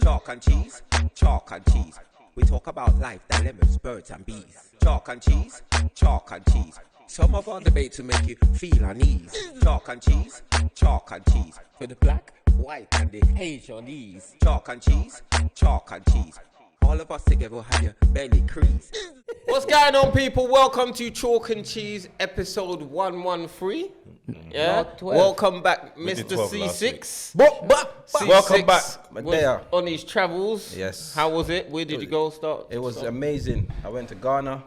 Chalk and cheese, chalk and cheese. We talk about life, dilemmas, birds and bees. Chalk and cheese, chalk and cheese. Some of our debates will make you feel unease. Chalk and cheese, chalk and cheese. For the black, white and the Haitianese. Chalk and cheese, chalk and cheese. All of us together will have your belly crease. What's going on, people? Welcome to Chalk and Cheese, episode 113. Yeah, welcome back, Mr. Ceesix. Welcome back. Was on his travels. Yes. How was it? Where did you go? It was amazing. I went to Ghana.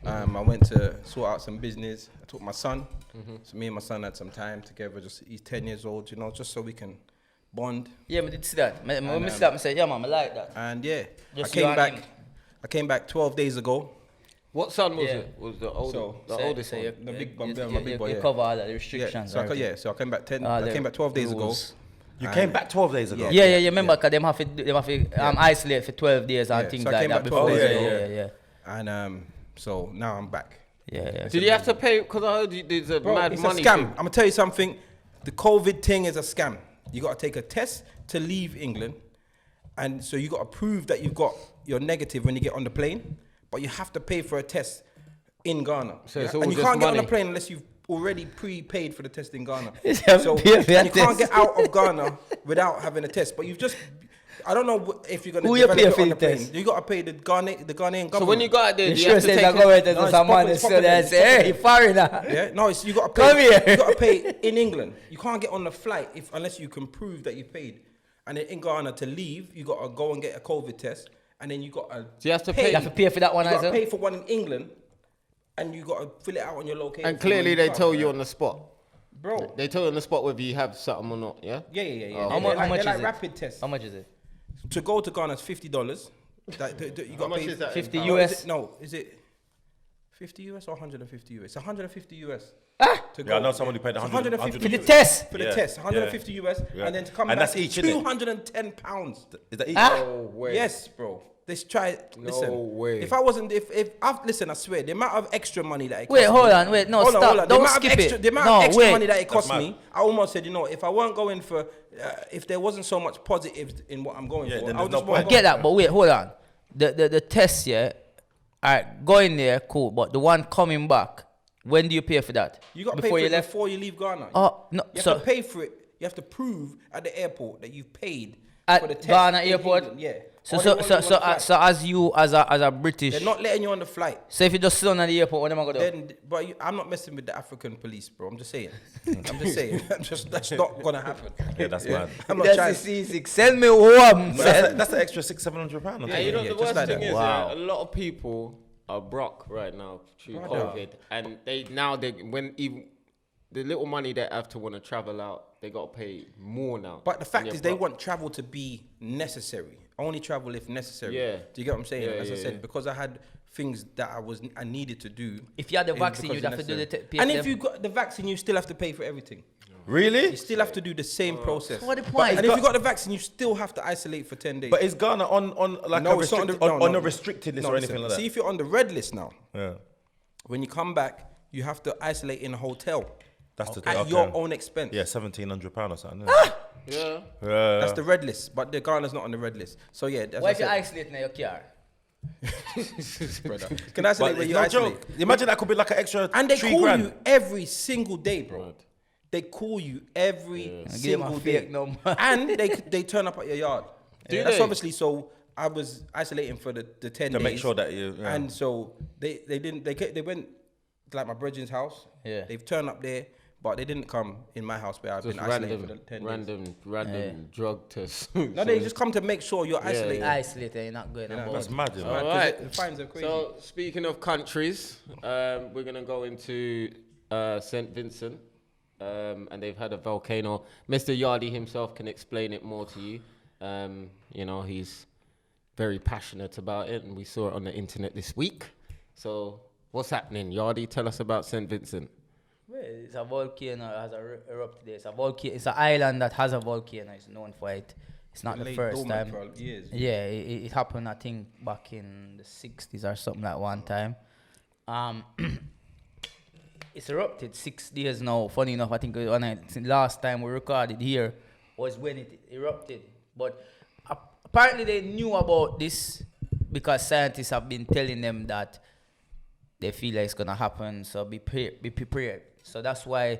I went to sort out some business. I took my son. So me and my son had some time together. He's 10 years old, you know, just so we can bond. Yeah, I did see that. I see that. I said, yeah, man, I like that. And yeah, Just I came back 12 days ago. What son was it? Was the oldest one? The big boy. You cover all the restrictions. So I came back 12 days ago. You came back 12 days ago? Yeah. Remember, because them have to isolate for 12 days and things like that before. Yeah. And so now I'm back. Yeah. Did you have to pay? Because I heard there's a mad it's money a scam. thing. I'm going to tell you something. The COVID thing is a scam. You got to take a test to leave England. And so you got to prove that you're negative when you get on the plane. But you have to pay for a test in Ghana. So and you can't get on the plane unless you've already prepaid for the test in Ghana. So you can't get out of Ghana without having a test. But I don't know if you're going to develop it on the plane. You got to pay the Ghanaian government. So when you got out there, you have to take it. Someone say, hey, foreigner. Yeah, no, you got to pay. Come here. You got to pay in England. You can't get on the flight unless you can prove that you paid. And then in Ghana to leave, you got to go and get a COVID test. And then you got to you have to pay. You have to pay for that one. You got to pay for one in England, and you got to fill it out on your location. And clearly they tell you on the spot, bro. They tell you on the spot whether you have something or not. Yeah. Yeah. Oh, how much is it? Rapid tests. How much is it? To go to Ghana is $50. You got how much is that? 50 US. Is it 50 US or 150 US? It's 150 US. To go. I know someone who paid 150 for the test. For the test, 150 US, and then to come and back, that's each, £210. Is that each? No way. Yes, bro. Let's try. Listen, No way. if I wasn't, listen, I swear, the amount of extra money that it cost Wait, hold on. No, stop. Hold on. Don't skip it. The amount of extra money that it cost me, I almost said, if I weren't going for, if there wasn't so much positives in what I'm going for, I would just I get that, but wait, hold on. The test, yeah, alright, going there, cool, but the one coming back, when do you pay for that? You got to pay for it before you leave Ghana. Oh, no. You have to pay for it. You have to prove at the airport that you've paid at for the test. Ghana airport? England, yeah. So as you, as a British... They're not letting you on the flight. So if you just sit on the airport, what am I going to do? But I'm not messing with the African police, bro. I'm just saying. That's not going to happen. Yeah, that's mad. I'm not That's trying. Ceesix. Send me home. That's the extra £600-700. And you know the worst thing is, Wow. a lot of people are broke right now through COVID, and when even the little money they have to want to travel out, they got to pay more now. But the fact is, they want travel to be necessary. Only travel if necessary. Yeah. Do you get what I'm saying? Yeah, As I said, because I had things that I needed to do. If you had the vaccine, you'd have to do the pay And for if them. you got the vaccine, you still have to pay for everything. Really? You still have to do the same process. So what the point? And if you got the vaccine, you still have to isolate for 10 days. But is Ghana on it's not on a restricted list or anything listen, like that? See, if you're on the red list now, Yeah. when you come back, you have to isolate in a hotel. That's the At your own expense. Yeah, £1,700 or something. Yeah. That's the red list, but the Ghana's not on the red list. So yeah, that's Why if you isolate in your car? Can I isolate where you isolate? Joke. Imagine that could be like an extra And they $3 call grand. you every single day, bro. They call you every single day. And they turn up at your yard. That's they? obviously, so I was isolating for the 10 days. To make sure that you... Yeah. And so they went to like my brethren's house. Yeah. They've turned up there, but they didn't come in my house where I've Just been isolating for the 10 days. random drug tests. No, they just come to make sure you're isolated. Isolated, you're not going about. That's mad, you know. All right. The fines are crazy. So speaking of countries, we're gonna go into St. Vincent, and they've had a volcano. Mr. Yardie himself can explain it more to you. He's very passionate about it, and we saw it on the internet this week. So what's happening, Yardie? Tell us about St. Vincent. Well, it's a volcano that has erupted there. It's an island that has a volcano. It's known for it. It's not the first time. For years. Yeah, it happened, I think, back in the 60s or something like one time. It's erupted 6 days now. Funny enough, I think last time we recorded here was when it erupted. But apparently they knew about this because scientists have been telling them that they feel like it's gonna happen. So be prepared. So that's why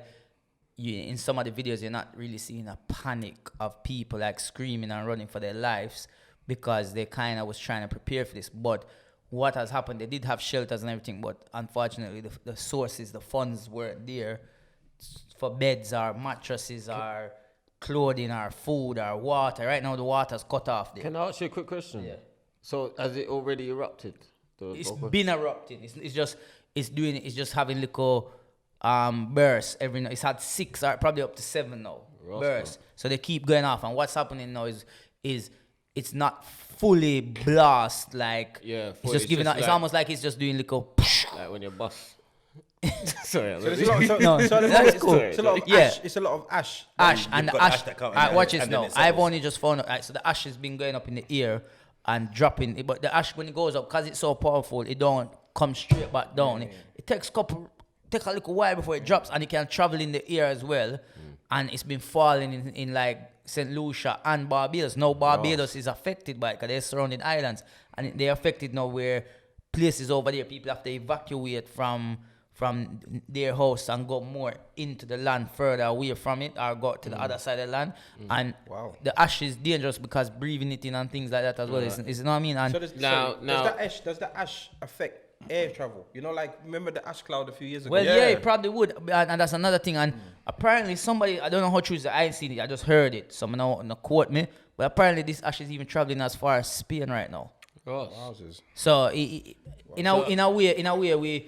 in some of the videos you're not really seeing a panic of people like screaming and running for their lives because they kind of was trying to prepare for this. But what has happened? They did have shelters and everything, but unfortunately the sources, the funds weren't there for beds or mattresses or clothing or food or water. Right now the water's cut off there. Can I ask you a quick question? Yeah. So has it already erupted? It's been erupting. It's just having little bursts every night. It's had 6 or probably up to 7 now. Bursts. So they keep going off. And what's happening now is it's not fully blast like it's just giving out. It's almost like it's just doing little like when you bust. Sorry, So that's cool. It's a lot of ash. It's a lot of ash. Ash and the ash. Watch this and now. then it I've settles. only just found out. So the ash has been going up in the air and dropping. But the ash when it goes up, because it's so powerful, it don't come straight back down. It takes a little while before it drops, and it can travel in the air as well. And it's been falling in like St. Lucia and Barbados. Now Barbados is affected by it because they're surrounding islands, and they're affected now where places over there people have to evacuate from their house and go more into the land further away from it or go to the other side of the land. And the ash is dangerous because breathing it in and things like that as well. You know what I mean? And does the ash affect air travel? You know, like remember the ash cloud a few years ago? well, yeah, it probably would. And that's another thing. And apparently somebody, I don't know how true it is, I ain't seen it, I just heard it. Someone no quote me. But apparently this ash is even traveling as far as Spain right now. So in a way,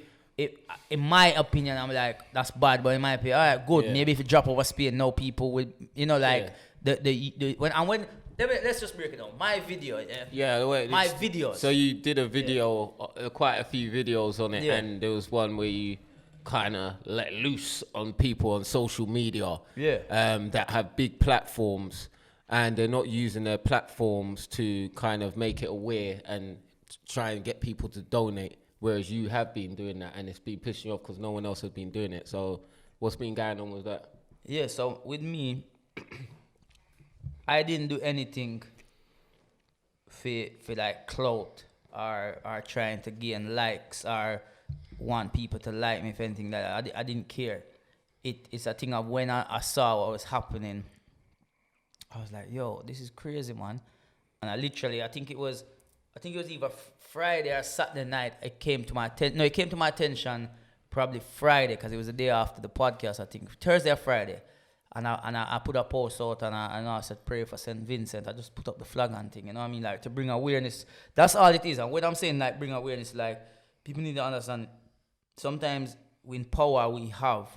in my opinion, I'm like, that's bad, but in my opinion, all right, good. Yeah. Maybe if you drop over Spain, no people would, you know, like let's just break it down. My video, my videos. So you did a video, quite a few videos on it, and there was one where you kind of let loose on people on social media, that have big platforms, and they're not using their platforms to kind of make it aware and try and get people to donate. Whereas you have been doing that, and it's been pissing you off because no one else has been doing it. So what's been going on with that? Yeah, so with me, I didn't do anything for like clout or trying to gain likes or want people to like me for anything like that. I didn't care. It's a thing of when I saw what was happening, I was like, yo, this is crazy, man. And I think it was either Friday or Saturday night. It came to my attention probably Friday because it was the day after the podcast. I think Thursday or Friday, and I put a post out and I said pray for St. Vincent. I just put up the flag and thing. You know what I mean? Like to bring awareness. That's all it is. And when I'm saying like bring awareness, like people need to understand. Sometimes with power we have,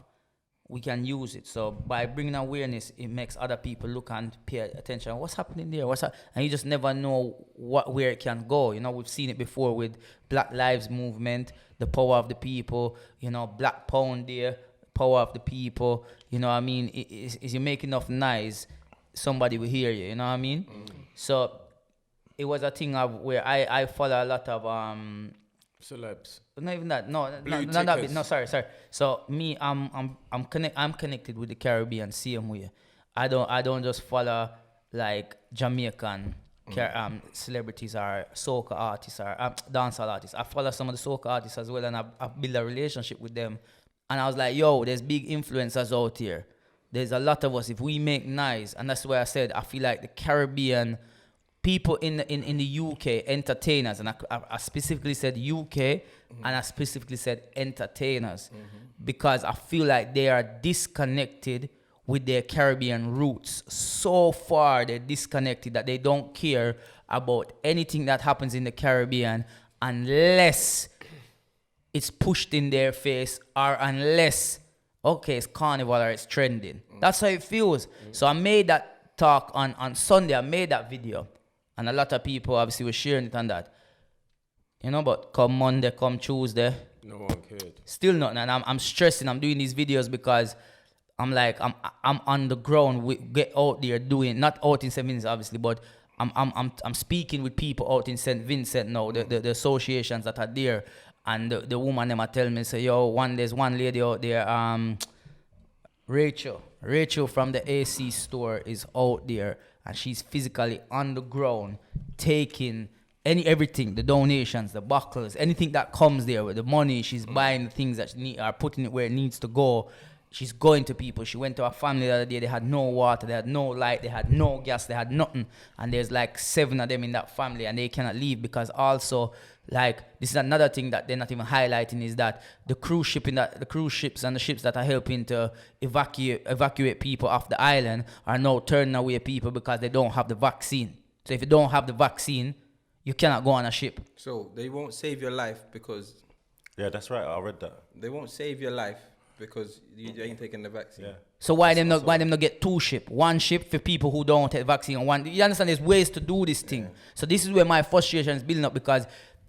we can use it. So by bringing awareness, it makes other people look and pay attention. What's happening there? And you just never know where it can go. You know, we've seen it before with Black Lives Movement, the power of the people. You know, Black Pound there, power of the people. You know what I mean? Is you make enough noise, somebody will hear you. You know what I mean? So it was a thing of where I follow a lot of celebs. Not even that. No, not that bit. No, sorry. So me, I'm connected with the Caribbean same way. I don't just follow like Jamaican celebrities or soca artists or dancehall artists. I follow some of the soca artists as well, and I build a relationship with them. And I was like, yo, there's big influencers out here. There's a lot of us. If we make noise, and that's why I said I feel like the Caribbean people in the UK, entertainers, and I specifically said UK, and I specifically said entertainers, because I feel like they are disconnected with their Caribbean roots. So far, they're disconnected that they don't care about anything that happens in the Caribbean unless it's pushed in their face or unless, okay, it's carnival or it's trending. That's how it feels. So I made that talk on Sunday. I made that video. And a lot of people obviously were sharing it on that. You know, but come Monday, come Tuesday, no one cared. Still not. And I'm stressing. I'm doing these videos because I'm like, I'm on the ground. We get out there doing, not out in St. Vincent obviously, but I'm speaking with people out in St. Vincent now, the associations that are there. And the woman them are telling me, say, yo, there's one lady out there, Rachel from the AC store is out there. and she's physically on the ground taking everything, the donations, the buckles, anything that comes there with the money. She's buying the things that she need, or putting it where it needs to go. She's going to people. She went to her family the other day. They had no water, they had no light, they had no gas, they had nothing. And there's like 7 of them in that family, and they cannot leave because also, like, this is another thing that they're not even highlighting, is that the cruise ships and the ships that are helping to evacuate people off the island are now turning away people because they don't have the vaccine. So if you don't have the vaccine, you cannot go on a ship. So they won't save your life because... Yeah, that's right. I read that. They won't save your life because you ain't taking the vaccine. Yeah. So why them not get 2 ships? 1 ship for people who don't take the vaccine, and 1... You understand? There's ways to do this thing. So this is where my frustration is building up, because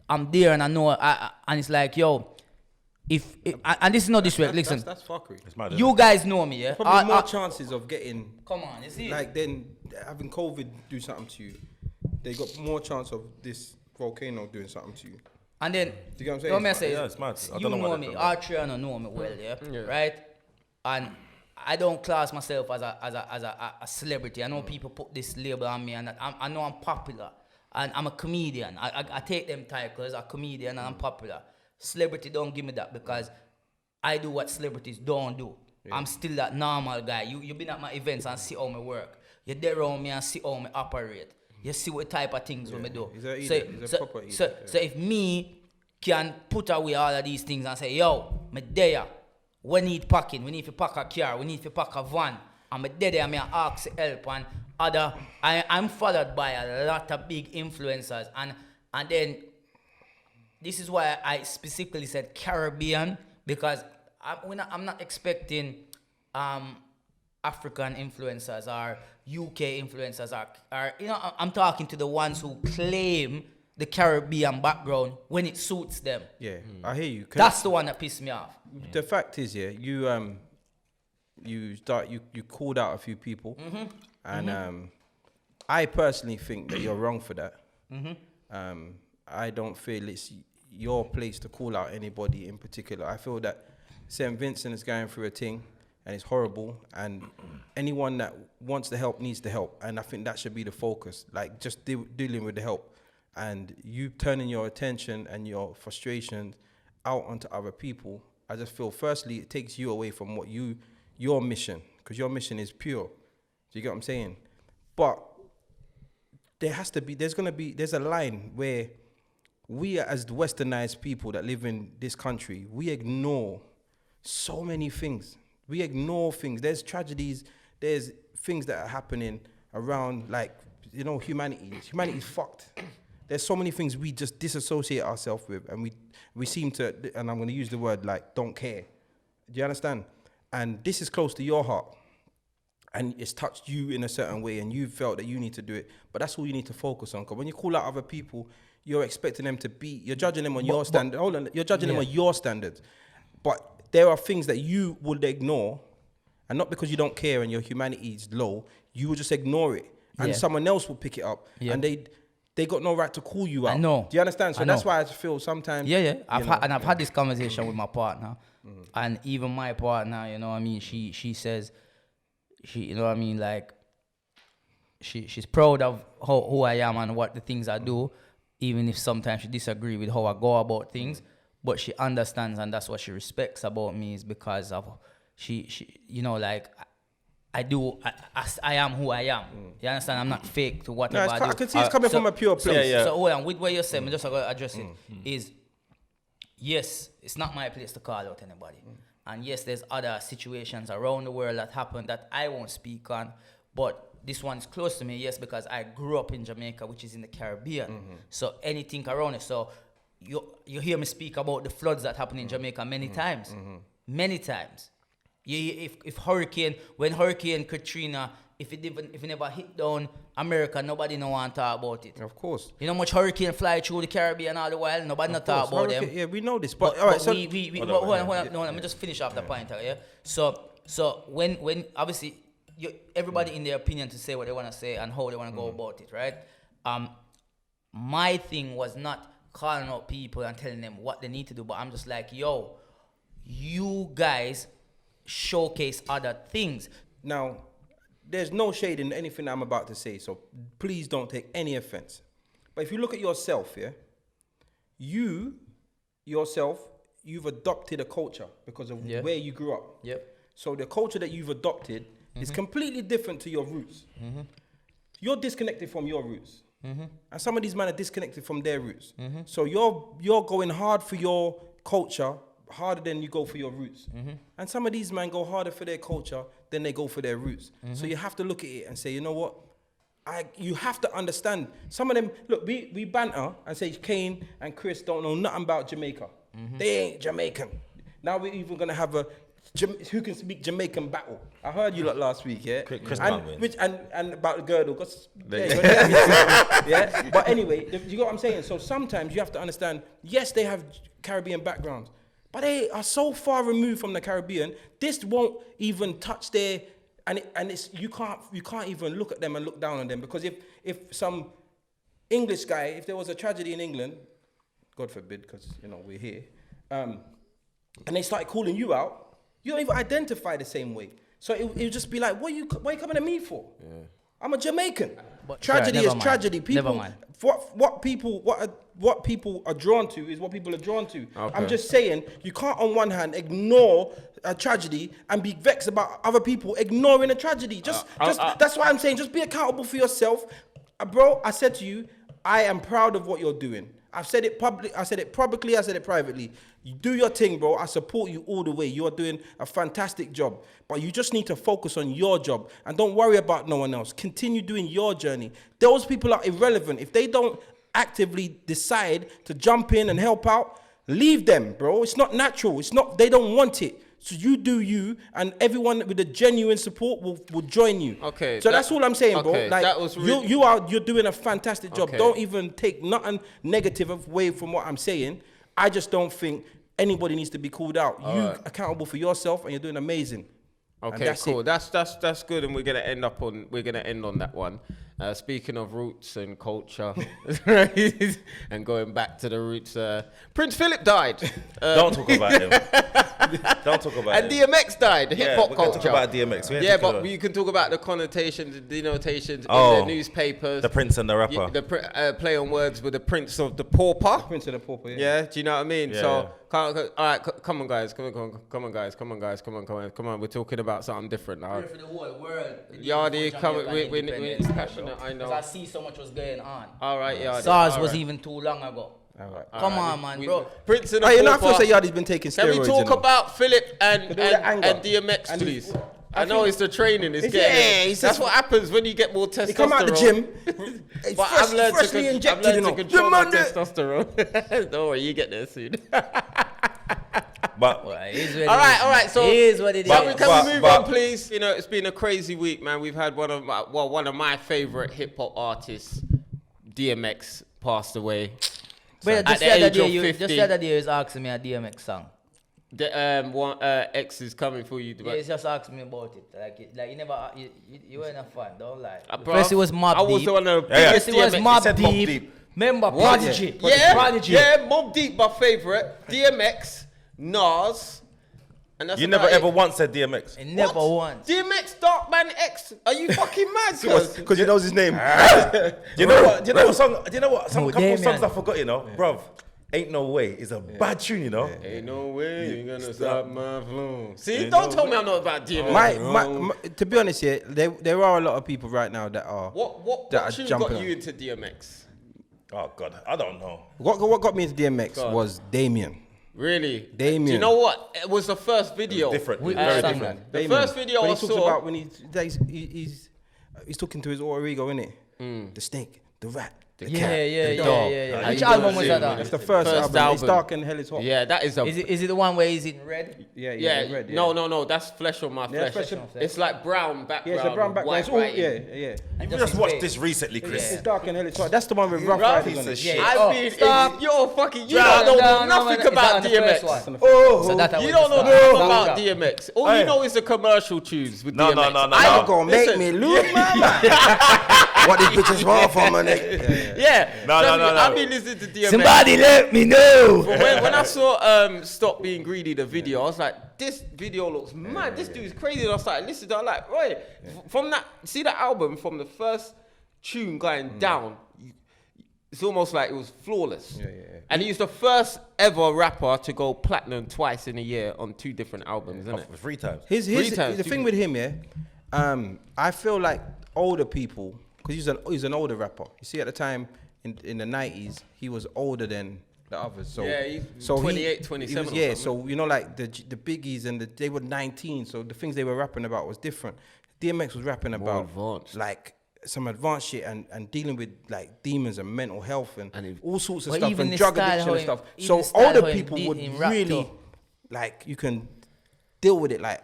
I'm there and I know, and it's like, yo, and this is not this way. Listen, that's fuckery. It's mad, you guys know me, yeah. Probably more chances of getting... Come on, you see. Like then having COVID do something to you. They got more chance of this volcano doing something to you. And then, Do you get what I'm saying? what may I say? Yeah, it's mad. I You don't know why know they me, do that. Archer know me well, yeah, right? And I don't class myself as a celebrity. I know people put this label on me, and I know I'm popular, and I'm a comedian. I take them titles, a comedian, and I'm popular. Celebrity don't give me that, because I do what celebrities don't do. I'm still that normal guy. You been at my events and see how me work. You're there around me and see how me operate. You see what type of things we do. He's a eater. He's a proper eater. So if me can put away all of these things and say, yo, me there, we need packing, we need to pack a car, we need to pack a van, and me there, and me ask help, and I'm followed by a lot of big influencers, and then this is why I specifically said Caribbean, because I'm not expecting African influencers or UK influencers are I'm talking to the ones who claim the Caribbean background when it suits them. Yeah, I hear you. That's the one that pissed me off. The fact is, yeah, you called out a few people, and I personally think that you're wrong for that. I don't feel it's your place to call out anybody in particular. I feel that St. Vincent is going through a thing, and it's horrible, and anyone that wants the help needs the help, and I think that should be the focus, like just dealing with the help, and you turning your attention and your frustrations out onto other people. I just feel, firstly, it takes you away from what your mission, because your mission is pure. Do you get what I'm saying? But there's a line where we, as the westernized people that live in this country, we ignore so many things. We ignore things. There's tragedies. There's things that are happening around, like, humanity. Humanity's fucked. There's so many things we just disassociate ourselves with, and we seem to, and I'm going to use the word, like, don't care. Do you understand? And this is close to your heart, and it's touched you in a certain way, and you felt that you need to do it. But that's all you need to focus on. Because when you call out other people, you're expecting them to be, you're judging them on your standard. Hold on, you're judging them on your standards. But there are things that you would ignore, and not because you don't care and your humanity is low, you will just ignore it, and someone else will pick it up, and they got no right to call you out. I know. Do you understand? So that's why I feel sometimes. I've had this conversation with my partner, and even my partner, you know what I mean, she says, you know what I mean, like, she's proud of who I am and what the things I do, even if sometimes she disagree with how I go about things. But she understands, and that's what she respects about me, is because of she like, I am who I am. You understand? I'm not fake to whatever I do. I can see it's coming from a pure place. So hold on, with what you're saying, I'm just going to address it. Is, yes, it's not my place to call out anybody. And yes, there's other situations around the world that happen that I won't speak on, but this one's close to me, yes, because I grew up in Jamaica, which is in the Caribbean. So anything around it. So you hear me speak about the floods that happen in Jamaica many times. Many times. If when Hurricane Katrina, if it never hit down America, nobody no want to talk about it. Of course. You know how much hurricane fly through the Caribbean all the while? Nobody not talk about them. Yeah, we know this. But all right, so hold on, let me just finish off the point, yeah? So when obviously everybody in their opinion to say what they want to say and how they want to go about it, right? My thing was not calling out people and telling them what they need to do, but I'm just like, yo, you guys showcase other things. Now, there's no shade in anything I'm about to say, so please don't take any offense. But if you look at yourself, yeah, you've adopted a culture because of where you grew up. Yep. So the culture that you've adopted is completely different to your roots. You're disconnected from your roots. And some of these men are disconnected from their roots. So you're going hard for your culture harder than you go for your roots. And some of these men go harder for their culture than they go for their roots. So you have to look at it and say, you know what? You have to understand. Some of them, look, we banter and say Kane and Chris don't know nothing about Jamaica. They ain't Jamaican. Now we're even going to have a who can speak Jamaican battle. I heard you lot last week, yeah? Chris and about the girdle. But anyway, you know what I'm saying? So sometimes you have to understand, yes, they have Caribbean backgrounds, but they are so far removed from the Caribbean, this won't even touch their, and it's you can't even look at them and look down on them, because if some English guy, if there was a tragedy in England, God forbid, because we're here, and they started calling you out, you don't even identify the same way. So it would just be like, what are you coming at me for? Yeah. I'm a Jamaican. But tragedy is tragedy. People, what people are drawn to is what people are drawn to. Okay. I'm just saying, you can't on one hand ignore a tragedy and be vexed about other people ignoring a tragedy. That's why I'm saying, just be accountable for yourself. Bro, I said to you, I am proud of what you're doing. I've said it publicly, I said it publicly, I said it privately. You do your thing, bro. I support you all the way. You are doing a fantastic job. But you just need to focus on your job and don't worry about no one else. Continue doing your journey. Those people are irrelevant. If they don't actively decide to jump in and help out, leave them, bro. It's not natural. They don't want it. So you do you, and everyone with a genuine support will join you. Okay. So that's all I'm saying, bro. Like, that was really... you're doing a fantastic job. Okay. Don't even take nothing negative away from what I'm saying. I just don't think anybody needs to be called out. You're accountable for yourself, and you're doing amazing. Okay, cool. That's good, and we're gonna end on that one. Speaking of roots and culture, and going back to the roots, Prince Philip died. Don't talk about him. Don't talk about and him. And DMX died. Hip hop culture. Talk about DMX. Yeah, but you can talk about the connotations, the denotations in the newspapers. The Prince and the rapper. The play on words with the Prince of the Pauper. Prince of the Pauper. Yeah. Do you know what I mean? Yeah, so. All right, come on, guys. Come on. We're talking about something different now. For the whole world. Yardie, we're passionate, I know. Because I see so much was going on. All right, Yardie. SARS was even too long ago. All right. Come on, man, bro. Prince and the Pauper. You're not supposed to say Yardie's been taking steroids. Can we talk about Philip and DMX, please? I know it's the training. That's what happens when you get more testosterone. You come out the gym. But I've learned to control my testosterone. Don't worry, you get there soon. But all right. So here's what it is. Can we move on, please? It's been a crazy week, man. We've had one of my favorite hip hop artists, DMX, passed away. But just the other day, you was asking me a DMX song. The X is coming for you. Yeah, he's just asking me about it. Like you never, you weren't a fan. Don't lie. First it was Mobb Deep. First it was Mobb Deep. Remember Prodigy? Prodigy. Yeah, Mobb Deep, my favorite. DMX, Nas. And that's you never ever once said DMX. Never once. DMX, Darkman X. Are you fucking mad? Because he knows his name. Do you know what? Do you know what? Some couple of songs I forgot. Bruv. Ain't No Way is a bad tune, Ain't no way you're gonna stop my flow. See, don't tell me I'm not about DMX. To be honest, there are a lot of people right now that are. What tune got you into DMX? Oh God, I don't know. What got me into DMX was Damien. Really? Damien. Do you know what? It was the first video. Different. Very different. The first video I saw. About when he's talking to his alter ego, innit? The snake, the rat. Yeah. Which album was that? It's the first album. It's Dark and Hell is Hot. Yeah, that is a... Is it the one where he's in red? Yeah, red. No, that's Flesh on My Flesh. It's like brown background. Yeah, it's a brown background. It's all, yeah. You just watched this recently, Chris. It's Dark and Hell is Hot. That's the one with Rough Riders on it. You're fucking... You don't know nothing about DMX. You don't know nothing about DMX. All you know is the commercial tunes with DMX. You're going to make me lose my mind. what these bitches want from a nigga. Yeah. No. I've been listening to DMX. Somebody let me know. But when I saw Stop Being Greedy, the video, I was like, this video looks mad. This dude is crazy. And I started listening to it. I'm like, right, from that, see that album, from the first tune going down, it's almost like it was flawless. And he's the first ever rapper to go platinum twice in a year on 2 different albums, isn't it? 3 times. The thing with him, I feel like older people, because he's an older rapper. You see, at the time in the 90s, he was older than the others. So he's 28, 27. Yeah, so you know, like the Biggies and they were 19, so the things they were rapping about was different. DMX was rapping about advanced. like some advanced shit and dealing with like demons and mental health and all sorts of But stuff even and the drug style addiction how and him- stuff. even So the style older how him people did would in rap really though. like you can deal with it. Like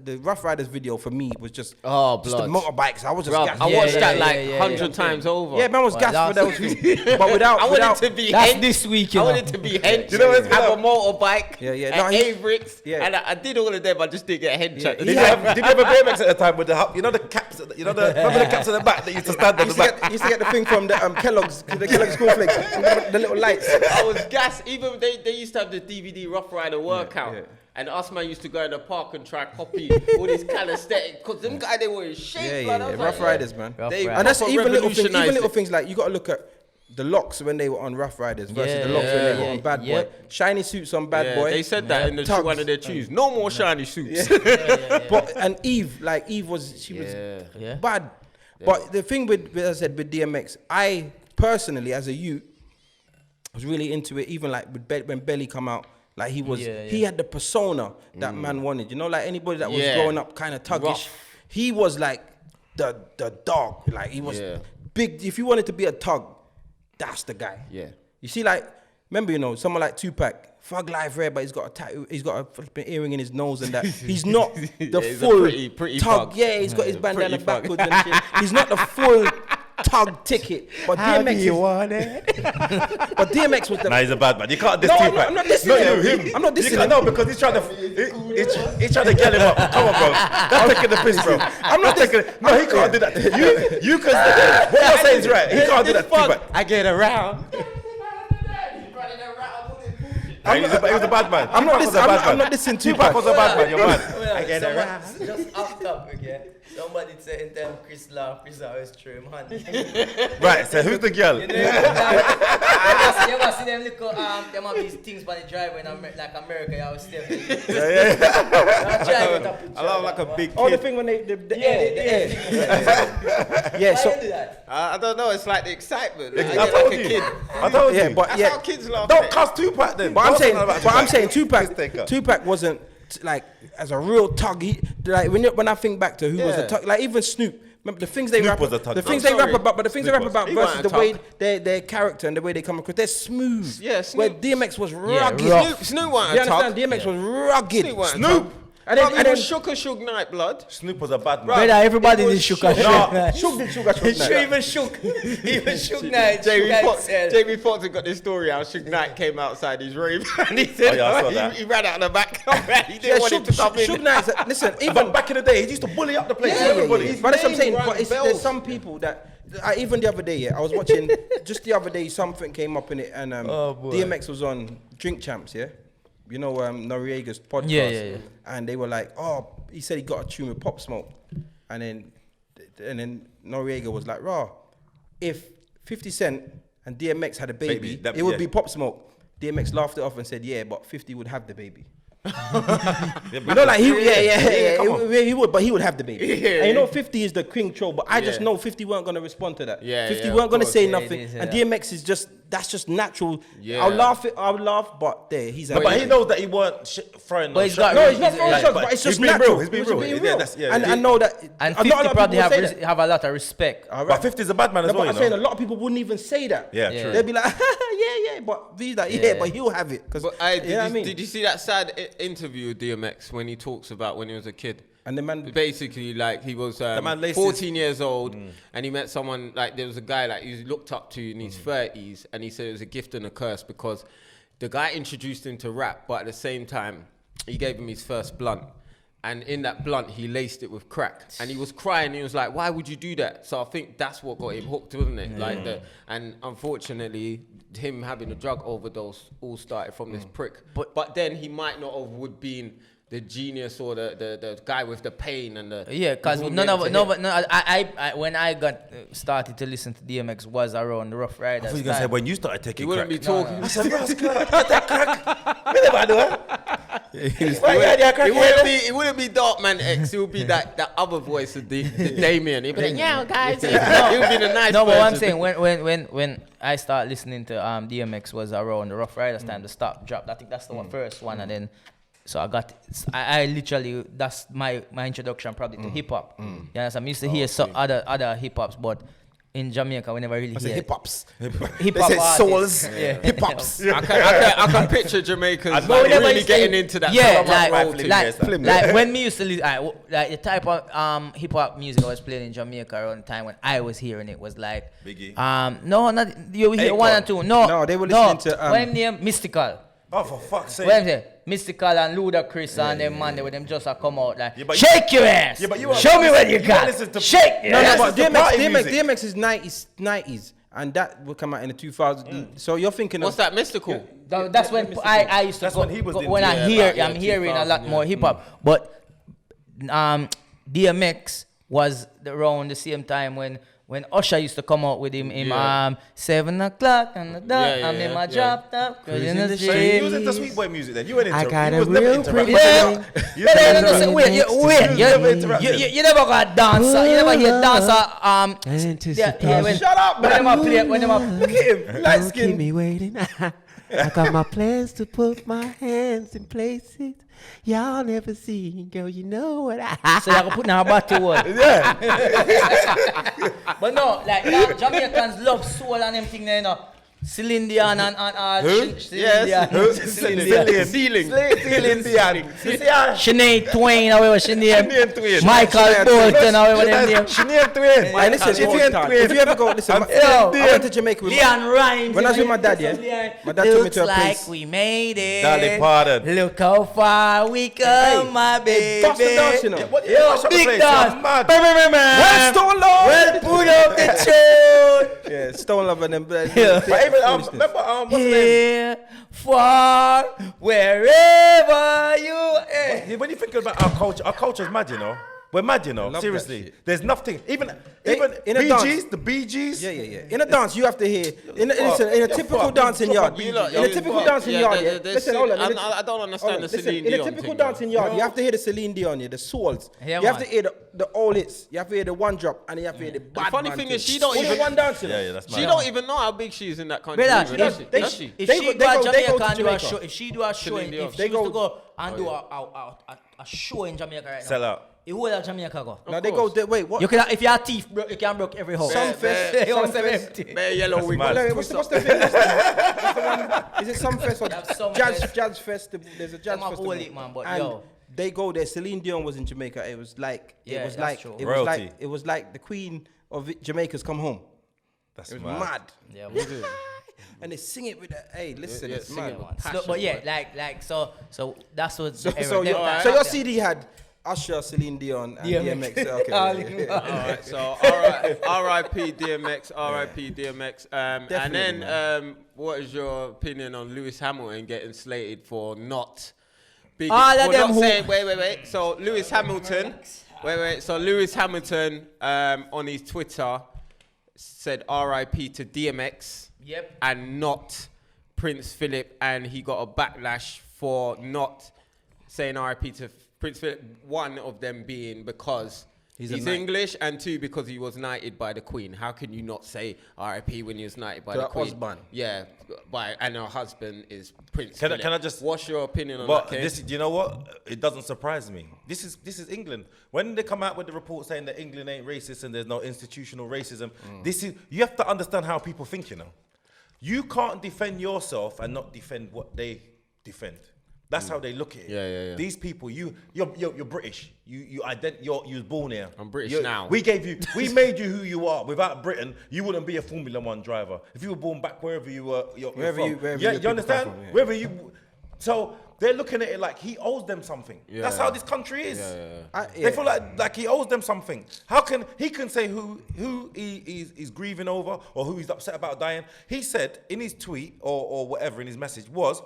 the Rough Riders video for me was just Oh, just the blood. motorbikes. I was just Bruv, gassed. I watched that like yeah, 100 times over. Yeah, man was gassed for that's- those. But without I wanted to be That's hench. this week, you I know. wanted to be hench. You know what's have a good? motorbike. Yeah. And No, he- Avrix. yeah. And I did all of them. I just didn't get hench. at the Did time. you have a BMX at the time with the you know the caps? Remember the caps at the back that used to stand at the back? used to get the thing from the Kellogg's cornflakes, the little lights. I was gassed. Even they used to have the DVD Rough Rider workout. yeah. And us man used to go in the park and try copy all this calisthenic. Because them guys, they were in shape, blood. I was Rough like, Riders, man. Rough They- Riders. And that's proper even little revolutionised things it. like you got to look at the locks when they were on Rough Riders versus Yeah, the locks when they were yeah, on Bad Boy. yeah. Shiny suits on Bad Yeah, Boy. they said that in the Tugs. one of their tunes. No more shiny suits. But and Eve was Yeah. bad. But the thing with, as I said, with DMX, I personally, as a youth, was really into it. Even like with when Belly come out, like he had the persona that man wanted. You know, like anybody that was Yeah. growing up kind of thuggish, Rough. he was like the dog. Like he was Yeah. big. If you wanted to be a thug, that's the guy. Yeah. You see, like, remember, you know, someone like Tupac, Thug Life Rare, but he's got a tattoo, he's got a flipping earring in his nose and that. He's not the he's a full pretty thug. thug. Yeah, he's got his bandana Pretty thug. backwards and shit. He's not the full tug ticket. But DMX is, want it? but DMX was the Nah, he's a bad man. You can't diss No, Tupac. I'm not dissing Not him. you, him. I'm not You dissing can't- him. No, because he's trying to he's trying to get him up. Come on, bro. That's taking the piss, bro. I'm not taking it. No, he can't do that. You can. What you're saying is right. He can't do that to Tupac. I get around. He was a bad man. I'm not Tupac was a bad I'm man. not dissing Tupac Tupac. was a bad man. You're mad. I get around. Just off topic, yeah. Somebody saying them Chris always true, man. Right. So who's the girl? You ever see them little them have these things by the driveway in like America, you always step. I love like a big Oh, the kid. thing when the air. Yeah, Why so you do that? I don't know. It's like the excitement. I I get told like a you. kid. I told yeah, you. but That's yeah. how kids laugh. Don't cuss Tupac then. But I'm saying Piss taker. Tupac wasn't like as a real tug. He, like when I think back to who was a Yeah. tug, like even Snoop. Remember the things they Snoop rap, was a tug. the things I'm they rap sorry. about, but the things Snoop they rap was. about He versus wasn't the a way tug. their character and the way they come across, they're smooth. Yeah, Where Snoop. DMX was Yeah, rugged. rough. Snoop You wasn't a understand? tug. DMX was rugged. Snoop wasn't a Snoop. tug. And then, He and then was shook a Suge Knight, blood. Snoop was a bad man. Brother, everybody It did was shook shook. a No. shook. Shook did Sugar Shook Sure, Knight. even shook. Even shook night. Jamie Foxx got this story how Suge Knight came outside his rave and he said Oh, yeah, I saw that. he ran out the back. He didn't Yeah, want him to come in. Suge Knight's listen, even But back in the day, he used to bully up the place. Yeah, Everybody. yeah. But that's what I'm saying. name But rang there's bells. some people that even the other day, yeah, I was watching. Just the other day, something came up in it, and DMX was on Drink Champs, yeah. You know Noriega's podcast. Yeah. And they were like, oh, he said he got a tune with Pop Smoke, and then Noriega was like, raw, if 50 Cent and DMX had a baby, that- it would yeah. be Pop Smoke. DMX laughed it off and said, yeah, but 50 would have the baby. Yeah, You know, like come on. he would, but he would have the baby. Yeah, And you know, yeah. 50 is the king troll, but I just Yeah. know 50 weren't gonna respond to that. Yeah, 50 yeah, weren't of gonna course. say Yeah, nothing, it is, and yeah. DMX is that's just natural. Yeah. I'll laugh, but there he's. But he knows that he weren't throwing. But he's got- No, he's not He's- throwing like, shots, but but it's he's just being natural. real, he's being He was real. being Yeah, real. that's- yeah, And he- I know that. And not a 50 lot of probably people say that. have a lot of respect. All But right. 50 is a bad man as No, well, but I'm you saying know. a lot of people wouldn't even say that. Yeah, Yeah. true. They'd be like, yeah, but he's like, yeah, Yeah. but he'll have it. Cause But you know what I mean? did you see that sad interview with DMX when he talks about when he was a kid? And the man, Basically, like he was man laced 14 years old, and he met someone like there was a guy like he looked up to in his 30s, and he said it was a gift and a curse because the guy introduced him to rap, but at the same time he gave him his first blunt, And in that blunt, he laced it with crack, and he was crying. He was like, "Why would you do that?" So I think that's what got him hooked, wasn't it? Like and unfortunately, him having a drug overdose all started from this prick. But then he might not have would been the genius or the guy with the pain and the because I when I got started to listen to DMX was around the Rough Riders. I thought you were gonna say when you started taking he wouldn't crack. be talking. I said, "Ross, get that crack." What about that? It wouldn't be Darkman X. It would be that other voice of the Damien. He'd be like, "Yeah, guys." It would be the nice. No, but what I'm version. saying when I started listening to DMX was around the Rough Riders time, the Stop Drop. I think that's the first one, and then so I literally that's my introduction probably to hip hop. Yeah, so I used to hear other hip hops, but in Jamaica we never really hear hip hops. Hip hop souls. Yeah. Hip hops. I can picture Jamaicans like, really getting into that. Yeah, like when me used to listen, like the type of hip hop music I was playing in Jamaica around the time when I was hearing it was like Biggie. No, not you hear one and two. No, they were listening to what name Mystical. Oh, for fuck's sake. What I'm saying, Mystical and Ludacris and them man, they with them just come out like, but shake your ass. Yeah, but you show me what you got. listen to- Shake your No, ass. but That's the party DMX is 90s, and that will come out in the 2000s. So you're thinking What's of that mystical? That's when I used to That's go, when he was in when the- I'm hearing a lot 2000, more hip hop. But DMX was around the same time when Usher used to come out with him in 7 o'clock on the dot. I'm in my drop top, cruising the So you was street. into Sweet Boy music then? You went into I got you a was never real into pretty rap. thing. You never got dancer. You never hear dancer. Shut up, man. When them Look at him, light Keep skin. me waiting. I got my plans to put my hands in places y'all never seen. Girl, you know what I so you can put now back to what? Yeah. But no, like Jamaicans love soul and them thing, you know. Celine Dion and Sinead Twain, however she name. Michael Bolton, however them name. Sinead Twain. Hey, listen, if you ever go, listen, I went to Jamaica with Leon Rhymes. when I was with my dad, yeah. My dad took me to a Looks place. like we made it. Dolly Parton. Look how far we come, my baby. Bust the dance, you know. Yo, big dance. Well, Stone Love. Well, put up the tune. Yeah, Stone Love and them. But even remember what's the name? Here, far, wherever you When you think about our culture's mad, you know. We're mad, you know. love that Seriously, shit. there's nothing. Even in a Bee dance. Gees, the Bee Gees. Yeah. In a dance, you have to hear. In a typical dancing yard. In a typical dancing yard, yeah. Listen, hold on. I don't understand the Celine In a Dion typical thing. dancing yard, you have to hear the Celine Dion, yeah, the souls. Yeah, you have man. to hear the all hits. You have to hear the one drop, and you have to hear the bad funny man thing thing. is she don't Only even- one dancer. Yeah, that's mad. She don't even know how big she is in that country. Brother, even, does. does she? If They she go- go they to go Jamaica to and do a Jamaica. show, if she do a show, Celine Dion. if They she was to go- go and do a show in Jamaica right now, Sell out. the whole of Jamaica go. Now they go. Wait, what? You can, if you're a thief, bro, you can broke every house. Sumfest. You must have Sumfest. empty. Bare yellow wig. mad. What's the thing? What's the one? Is it Sumfest or That's Sumfest. Jazz Festival? There's a jazz Them have festival. all it, man, but and yo. they go there. Celine Dion was in Jamaica. It was like Yeah, it was that's like true. Royalty. it was like the Queen of Jamaica's come home. That's It was mad. mad. Yeah, And they sing it with the hey, listen, yeah, it's sing mad. it, man. So, but yeah, like so that's what. So your CD had Usher, Celine Dion, and DMX. Okay. Alright, so R.I.P. DMX, R.I.P. DMX. And Definitely, then, what is your opinion on Lewis Hamilton getting slated for not big? All of for them not who- saying, wait. So Lewis Hamilton, So Lewis Hamilton on his Twitter said R.I.P. to DMX. Yep. And not Prince Philip, and he got a backlash for not saying RIP to Prince Philip. One of them being because he's English, and two because he was knighted by the Queen. How can you not say RIP when he was knighted by the Queen? husband. Yeah, and her husband is Prince Can I- Philip. can I just- What's your opinion on But that, Kane? this, you know what? It doesn't surprise me. This is England. When they come out with the report saying that England ain't racist and there's no institutional racism, this is you have to understand how people think. You know, you can't defend yourself and not defend what they defend. That's how they look at it. Yeah. These people, you're British. You was born here. I'm British now. We made you who you are. Without Britain, you wouldn't be a Formula One driver. If you were born back wherever you were, you're Wherever from. you- wherever yeah, your you understand? people come from, yeah. Wherever you. So they're looking at it like he owes them something. Yeah. That's how this country is. Yeah. They feel like he owes them something. How can he can say who he's grieving over or who he's upset about dying? He said in his tweet or whatever in his message was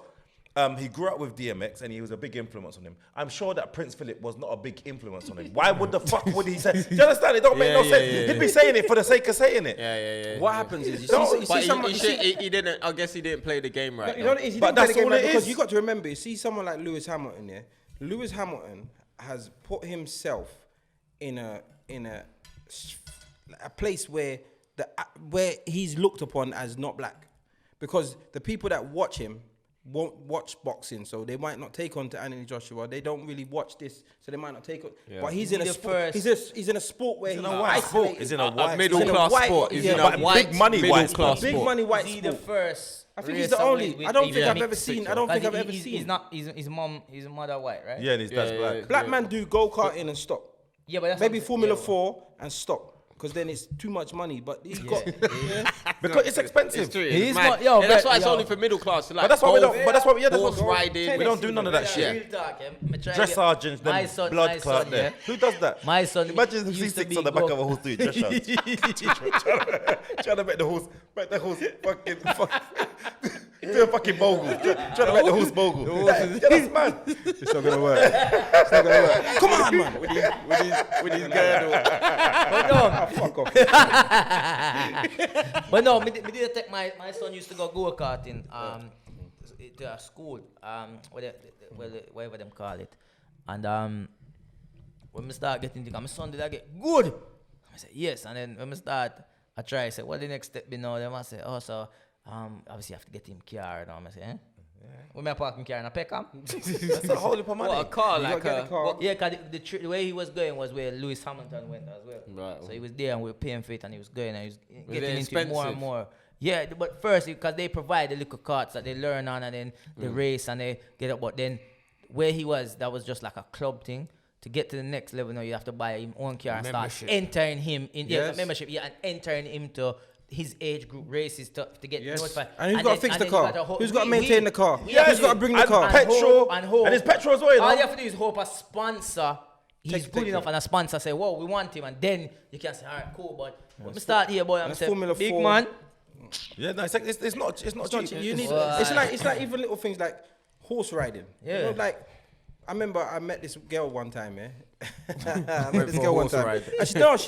he grew up with DMX and he was a big influence on him. I'm sure that Prince Philip was not a big influence on him. Why would the fuck would he say? Do you understand? It don't make no sense. He'd be saying it for the sake of saying it. Yeah. What happens is But he didn't. I guess he didn't play the game right. You know what it is? But that's all it because is. you got to remember, you see someone like Lewis Hamilton, yeah? Lewis Hamilton has put himself in a place where he's looked upon as not black. Because the people that watch him won't watch boxing, so they might not take on to Anthony Joshua. They don't really watch this, so they might not take on. Yeah. But he's in a sport. He's in a sport where he's in a white sport. He's in a white middle class sport. He's in a white big money white class sport. Big money white sport. He's the first. I think he's the only. I don't think I've ever seen. I don't think I've ever seen. He's not. His mother white, right? Yeah, and his dad's black. Black man do go-karting and stop. Yeah, but that's Maybe what- Formula yeah. 4 and stop. Because then it's too much money, but he's got Because it's expensive. It's true. He's It's mad. not- yo, And that's but- why it's yo. only for middle class. Like But that's why we golf, don't. But that's why we. Yeah, that's horse what riding. we don't do none of that shit. Real talk, yeah. Me try Dress get- sergeants, my them son- blood my clot son, there. yeah. Who does that? My son Imagine used to C6 be on the back go- of a horse doing dress sergeant. Trying to make the horse fucking do a fucking mogul. Trying to make the horse mogul. That's mad. It's not gonna work. It's not gonna work. Come on, man. with his girdle. But no, Fuck off. but no, me did take my son used to go karting to a school whatever them call it, and when me start getting the my son did I get good? I said yes, and then when me start I try I say what the next step be now? Them I say so obviously you have to get him car and I say when me parking car in a Peckham. That's a whole heap of money. What a car, like get the car. Yeah, cause the way he was going was where Lewis Hamilton went as well. Right. So he was there and we were paying for it and he was going and he was it getting into it more and expensive? more. Yeah, but first, because they provide the little carts that they learn on and then the race and they get up. But then where he was, that was just like a club thing. To get to the next level now, you have to buy him own car and start Membership. entering him in Yes. membership. Yeah, and entering him to his age group races to get Yes. notified. And who's got to fix the car? Who's got to maintain the car? Yes. Who's got to bring the And car? petrol. And it's petrol as well, you know? All you have to do is hope a sponsor he's Take good it. enough and a sponsor say, whoa, we want him. And then you can say, all right, cool, but let me start here, boy. I'm That's saying, Formula big 4. man. Yeah, no, it's not cheap. You need, Why? it's like even little things like horse riding. Yeah. You know, like I remember I met this girl one time, yeah. I met Went this for girl one horse time. riding. And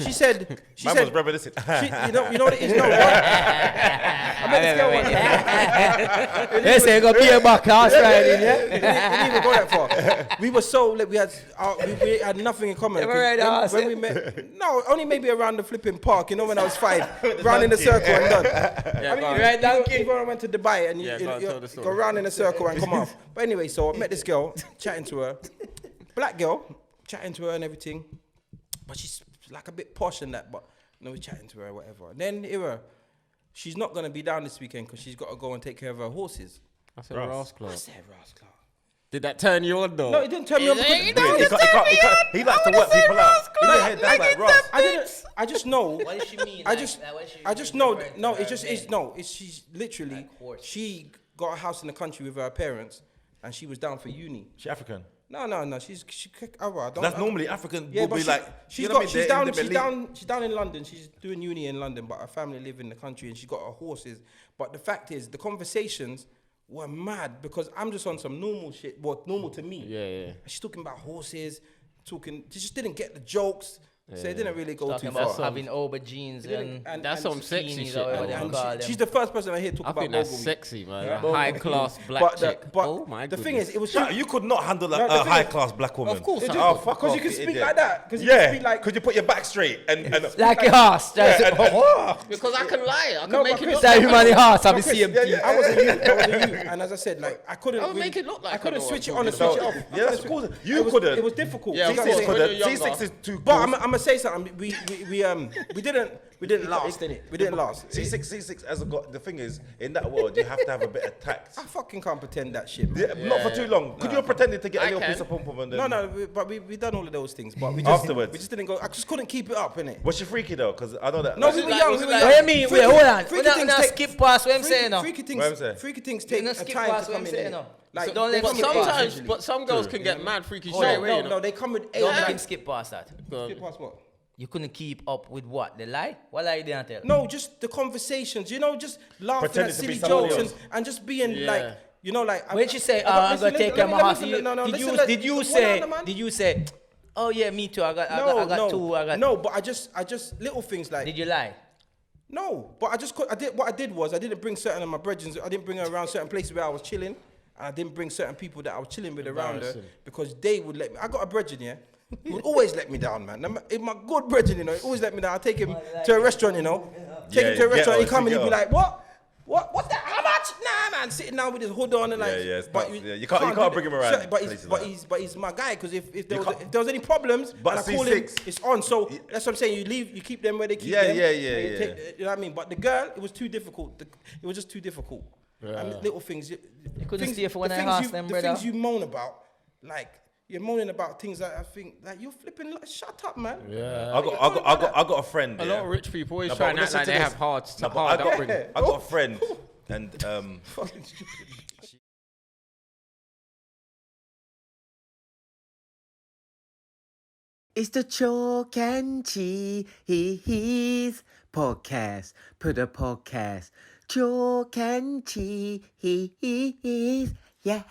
she said Man was reminiscing. you know what it is? No, what? I met this girl one time. They say, go be a back horse riding, yeah? We didn't even go that far. We were so like, we had nothing in common. Ever ride a horse, when we met, no, only maybe around the flipping park. You know, when I was 5, round in a circle and done. Yeah, go on. Right, donkey. Even when I went to Dubai and Yeah, go on, tell the story. go round in a circle and come off. But anyway, so I met this girl, chatting to her, black girl, chatting to her and everything. But she's like a bit posh and that. But we're chatting to her, whatever. And then she's not gonna be down this weekend because she's got to go and take care of her horses. I said rascal. I said, Rascal. Did that turn you on though? No, it didn't tell me on because He likes to work people out. In your head, that's like Ross. I just know. What does she mean? I Like, just what does she I just mean know. referring to No, her it's just name? it's no. It's she's literally Like horse. she got a house in the country with her parents, and she was down for uni. She African. No. She's That's normally African Yeah, would but be like. she's you know what I got mean? she's They're down in the she's down in London. She's doing uni in London, but her family live in the country, and she got her horses. But the fact is, the conversations were mad because I'm just on some normal shit, what normal to me. Yeah. And she's talking about horses, she just didn't get the jokes, so it didn't really go Talking too about far. having aubergines didn't- and That's some sexy zucchinis shit, or whatever man. they And call them. she's the first person I hear talk I about think that's Bogle. sexy, man. Yeah. A high class black chick. But Oh my the goodness. thing is, it was Nah, you could not handle No, a the thing high is- class black woman. Of course I Oh, could. fuck because off, you can you speak idiot. like that. Because you can Yeah, speak like. could you put your back straight and like a horse. Because I can lie. I can No, make but it Chris, look That like human horse, have you Chris, seen him? I was a youth, and as I said, like I couldn't. I would really- make it look like I couldn't I know switch it what on I'm and switch talking it off. Yeah, that's cool. You It was- couldn't. It was difficult. Yeah, You of got course. to say- When couldn't. you're younger. C6 is too But cool. I'm gonna say something. We didn't last, did it? We didn't last. C6 has got the thing is in that world you have to have a bit of tact. I fucking can't pretend that shit. Man. Yeah, not for too long. Could you have pretended to get a I little can. piece of pom pom and then? No, but we done all of those things, but we just Afterwards. we just didn't go. I just couldn't keep it up, innit? Was she freaky though? Because I know that. No, like, we were like- young. was We it were like- young. What you mean? Wait, hold on. Freaky We're things not take- skip past what I'm saying now. Freaky What I'm saying? things, freaky things You take not a skip time past to what come I'm in. saying innit? now. Like, So don't they let come him with skip eight past sometimes, usually. but some girls can get mad freaky Oh, straight away. no, you know? no, they come with 8 Don't or let him 9. skip past that. Go on. Skip past what? You couldn't keep up with what? The lie? What lie did I tell? No, just the conversations, you know, just laughing Pretending at to be silly somebody jokes else. and just being Yeah. like, you know, like. When she say, I'm gonna take care of my house, did you say, oh yeah, me too. I got two. No, but I just little things like. Did you lie? No, but what I did was I didn't bring certain of my brethren. I didn't bring her around certain places where I was chilling, and I didn't bring certain people that I was chilling with around her Embarrassing. because they would let me. I got a brethren, yeah. He would always let me down, man. If my good brethren, you know, he always let me down. I take him to a restaurant, you know. Take him to a restaurant. He come and he'd be like, "What? What's that? How much?" Nah, man, sitting down with his hood on and like. Yeah, it's but nuts. Yeah, you can't bring him around But places like that. but he's my guy because if there was any problems, But and I call him, C6 it's on. So that's what I'm saying. You keep them where they keep Yeah, them. yeah, and yeah, you yeah. take- you know what I mean? But the girl, it was too difficult. It was just too difficult. And little things. You couldn't stay for when I asked them, brother. The things you moan about, like you're moaning about things that I think like you're flipping. Like, shut up, man. Yeah. I got a friend. A lot of rich people always No, try but and act listen like to they this. have hard No, but I got upbringing. I got a friend, and Fucking stupid. It's the Chalk and Cheese podcast. Put a podcast. Chalk and Cheese. Yeah.